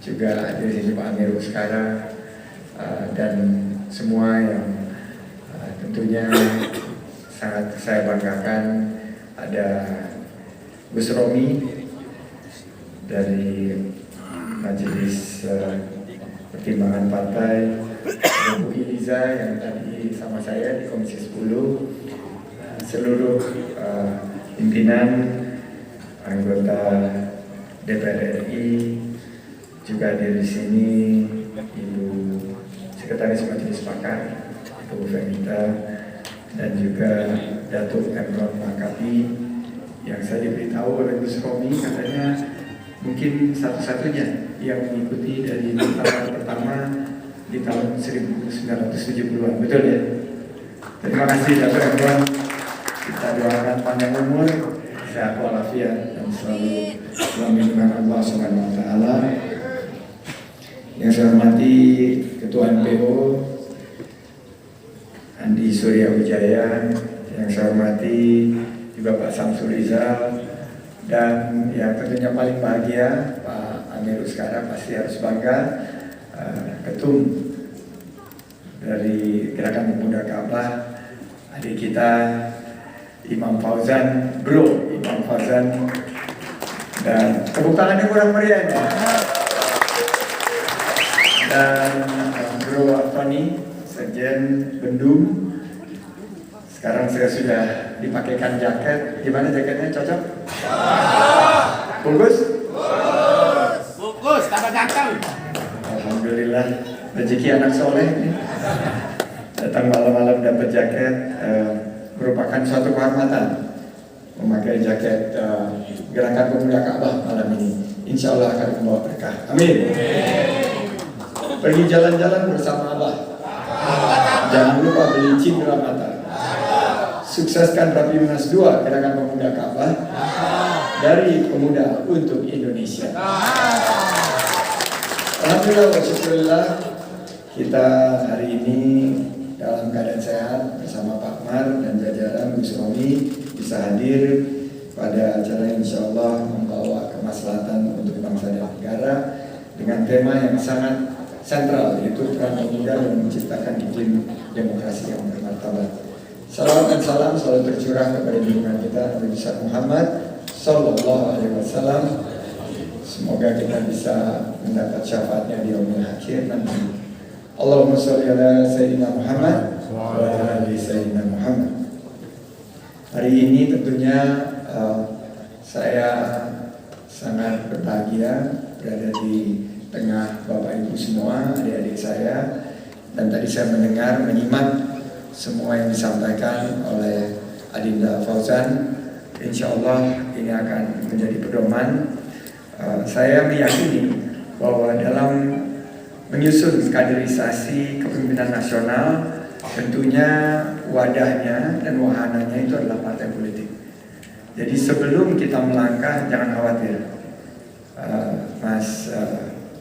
juga hadir di sini Pak Amir sekarang, dan semua yang tentunya sangat saya banggakan. Ada Gus Romi dari Majelis Pertimbangan Partai, Bu Iliza yang tadi sama saya di Komisi 10, seluruh pimpinan anggota DPR RI, juga hadir di sini Ibu Sekretaris Majelis Pakar, Ibu Femita, dan juga Datuk Emron Makapi, yang saya diberitahu oleh Gus Romi katanya mungkin satu-satunya yang mengikuti dari tahun pertama di tahun 1970-an, betul ya? Terima kasih Datuk Emron. Kita doakan panjang umur, sehat walafiat, dan selalu dalam lindungan Allah Subhanahu wa Ta'ala. Yang saya hormati Ketua MPO Andi Surya Wijaya, yang saya hormati juga Pak Samsul Rizal, dan yang tentunya paling bahagia Pak Amir sekarang pasti harus bangga, Ketum dari Gerakan Pemuda Ka'bah, adik kita Imam Fauzan, Bro Imam Fauzan, dan tepuk tangannya kurang meriah ya. Dan Bro Tony, Sekjen Bendung. Sekarang saya sudah dipakaikan jaket. Gimana jaketnya, cocok? Bungkus? Bungkus, tambah ganteng. Alhamdulillah, rezeki anak soleh ini. Datang malam-malam dapat jaket, merupakan suatu kehormatan memakai jaket Gerakan Pemuda Ka'bah malam ini. Insya Allah akan membawa berkah. Amin. Pergi jalan-jalan bersama Abah. Jangan lupa beli cindera mata. Sukseskan Rapimnas 2 Gerakan Pemuda Ka'bah, dari pemuda untuk Indonesia. Alhamdulillah wa syukurillah, kita hari ini dalam keadaan sehat bersama Pak Mar dan jajaran Gus Romi bisa hadir pada acara yang insya Allah membawa kemaslahatan untuk bangsa dan negara dengan tema yang sangat sentral, yaitu peran pemuda dalam menciptakan iklim demokrasi yang bermartabat. Salawat dan salam selalu tercurah kepada junjungan kita Nabi besar Muhammad Sallallahu Alaihi Wasallam. Semoga kita bisa mendapat syafaatnya di yaumil akhir nanti. Allahumma sholli ala Sayyidina Muhammad wa ala ali Sayyidina Muhammad. Hari ini tentunya saya sangat berbahagia berada di tengah Bapak Ibu semua, adik-adik saya, dan tadi saya menyimak semua yang disampaikan oleh Adinda Fauzan. Insya Allah ini akan menjadi pedoman. Saya meyakini bahwa dalam menyusun kaderisasi kepemimpinan nasional, tentunya wadahnya dan wahananya itu adalah partai politik. Jadi sebelum kita melangkah, jangan khawatir, Mas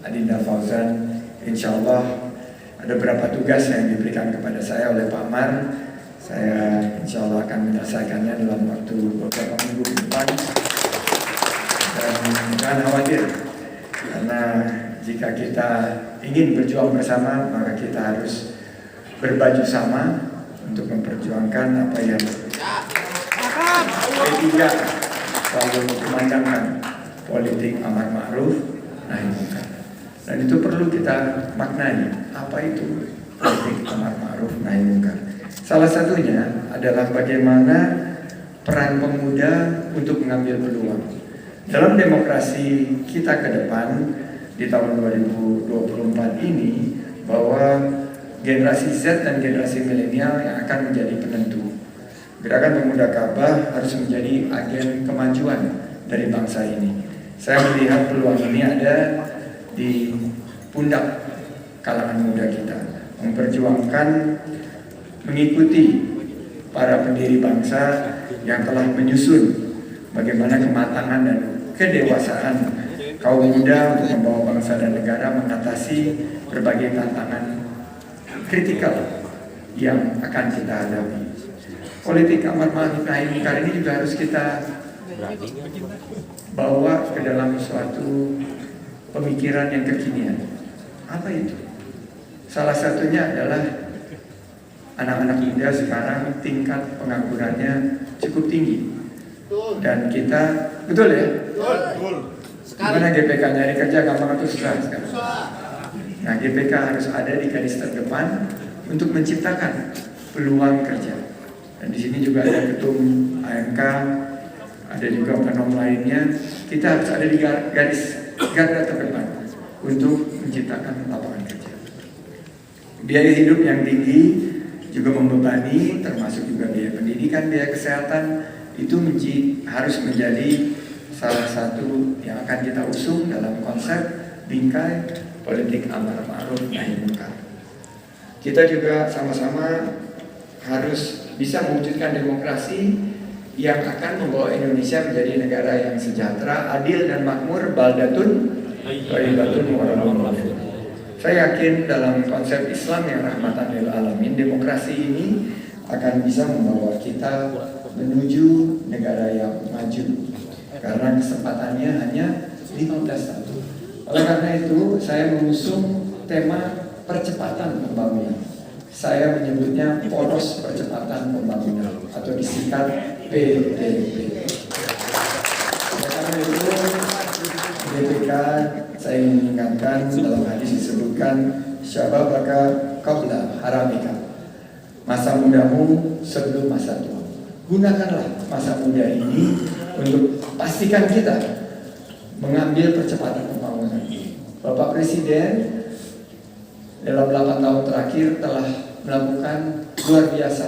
Adinda Fauzan, insya Allah ada beberapa tugas yang diberikan kepada saya oleh Pak Mar. Saya insya Allah akan menyelesaikannya dalam waktu beberapa minggu ke depan. Dan jangan khawatir, karena jika kita ingin berjuang bersama, maka kita harus berbaju sama untuk memperjuangkan apa yang P3 selalu memandangkan, politik amar ma'ruf nahi munkar. Dan itu perlu kita maknai, apa itu politik amar ma'ruf nahi munkar. Salah satunya adalah bagaimana peran pemuda untuk mengambil peluang dalam demokrasi kita ke depan di tahun 2024 ini, bahwa generasi Z dan generasi milenial yang akan menjadi penentu. Gerakan Pemuda Ka'bah harus menjadi agen kemajuan dari bangsa ini. Saya melihat peluang ini ada di pundak kalangan muda kita, memperjuangkan, mengikuti para pendiri bangsa yang telah menyusun bagaimana kematangan dan kedewasaan kaum muda untuk membawa bangsa dan negara mengatasi berbagai tantangan kritikal yang akan kita hadapi. Politik amar ma'ruf nahi munkar ini juga harus kita bawa ke dalam suatu pemikiran yang kekinian. Apa itu? Salah satunya adalah anak-anak muda sekarang tingkat penganggurannya cukup tinggi. Dan kita, betul ya? Betul. Gimana GPK nyari kerja gampang atau susah sekarang? Nah, GPK harus ada di garis terdepan untuk menciptakan peluang kerja. Dan di sini juga ada ketum AMK, ada juga penom lainnya. Kita harus ada di garis garda terdepan untuk menciptakan lapangan kerja. Biaya hidup yang tinggi juga membebani, termasuk juga biaya pendidikan, biaya kesehatan, itu harus menjadi salah satu yang akan kita usung dalam konsep bingkai politik amar ma'ruf nahi munkar. Kita juga sama-sama harus bisa mewujudkan demokrasi yang akan membawa Indonesia menjadi negara yang sejahtera, adil dan makmur, baldatun thayyibatun wa rahmatun. Saya yakin dalam konsep Islam yang rahmatan lil alamin, demokrasi ini akan bisa membawa kita menuju negara yang maju. Karena kesempatannya hanya 15 tahun. Oleh karena itu, saya mengusung tema percepatan pembangunan. Saya menyebutnya poros percepatan pembangunan atau disingkat PDP. Oleh karena itu, GPK saya mengingatkan dalam hadis disebutkan syababaka qabla haramika. Masa mudamu sebelum masa tua. Gunakanlah masa muda ini untuk pastikan kita mengambil percepatan pembangunan. Bapak Presiden dalam 8 tahun terakhir telah melakukan luar biasa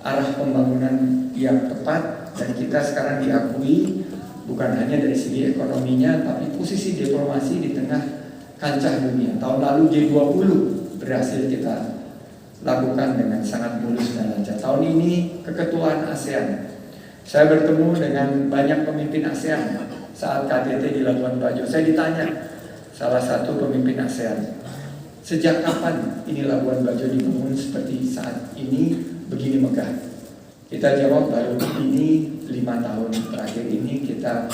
arah pembangunan yang tepat, dan kita sekarang diakui bukan hanya dari segi ekonominya, tapi posisi diplomasi di tengah kancah dunia. Tahun lalu G20 berhasil kita lakukan dengan sangat mulus dan lancar. Tahun ini keketuaan ASEAN. Saya bertemu dengan banyak pemimpin ASEAN saat KTT di Labuan Bajo. Saya ditanya salah satu pemimpin ASEAN, sejak kapan ini Labuan Bajo dibangun seperti saat ini begini megah? Kita jawab baru ini 5 tahun terakhir ini kita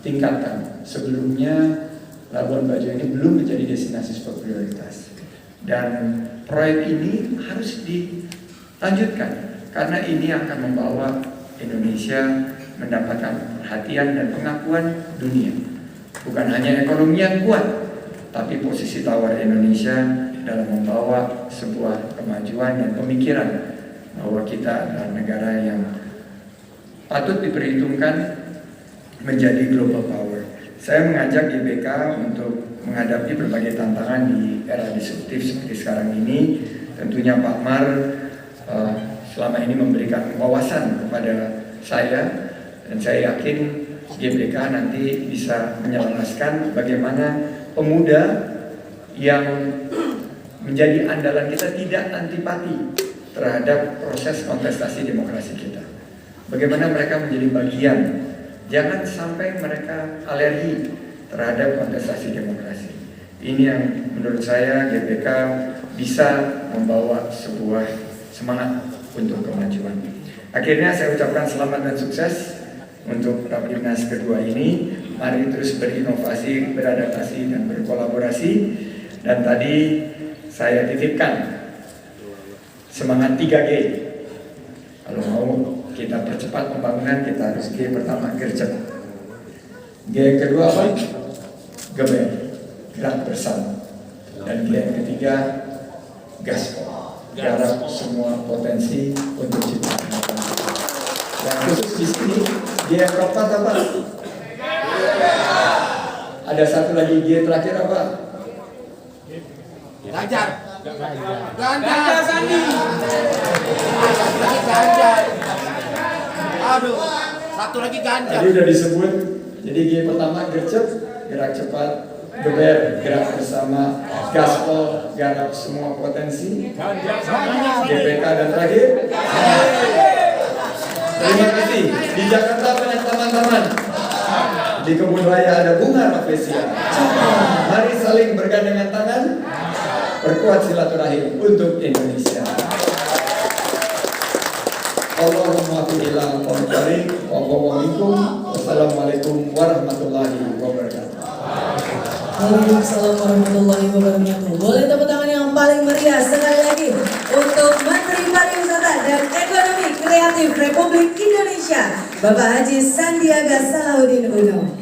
tingkatkan. Sebelumnya Labuan Bajo ini belum menjadi destinasi spot prioritas. Dan proyek ini harus dilanjutkan karena ini akan membawa Indonesia mendapatkan perhatian dan pengakuan dunia. Bukan hanya ekonomi yang kuat, tapi posisi tawar Indonesia dalam membawa sebuah kemajuan dan pemikiran bahwa kita adalah negara yang patut diperhitungkan menjadi global power. Saya mengajak GPK untuk menghadapi berbagai tantangan di era disruptif seperti sekarang ini. Tentunya Pak Mar selama ini memberikan wawasan kepada saya, dan saya yakin GPK nanti bisa menjelaskan bagaimana pemuda yang menjadi andalan kita tidak antipati terhadap proses kontestasi demokrasi kita. Bagaimana mereka menjadi bagian, jangan sampai mereka alergi terhadap kontestasi demokrasi. Ini yang menurut saya GPK bisa membawa sebuah semangat untuk kemajuan. Akhirnya saya ucapkan selamat dan sukses untuk Rapimnas kedua ini. Mari terus berinovasi, beradaptasi dan berkolaborasi. Dan tadi saya titipkan semangat 3G. Kalau mau kita percepat pembangunan, kita harus G pertama gercep. G yang kedua apa? Geber, gerak bersama. Dan G yang ketiga gaspol, garap semua potensi untuk ciptaan. Dan khusus di sini G yang keempat apa? Ada satu lagi G terakhir apa? Ganjar. Ganjar Sandi. Ganjar. Aduh, satu lagi Ganjar. Tadi udah disebut. Jadi G pertama gercep, gerak cepat, geber, gerak bersama, gaspol, garap semua potensi, GPK, dan terakhir. Terima kasih. Di Jakarta banyak taman-taman. Di kebun raya ada bunga rafflesia. Mari saling bergandengan tangan, perkuat silaturahim untuk Indonesia. Allahumma bi'ilal qadari wa wassalamualaikum warahmatullahi wabarakatuh. Waalaikumsalam warahmatullahi wabarakatuh. Boleh tepuk tangan yang paling meriah sekali lagi untuk Menteri Pariwisata dan Ekonomi Kreatif Republik Indonesia, Bapak Haji Sandiaga Salahuddin Uno.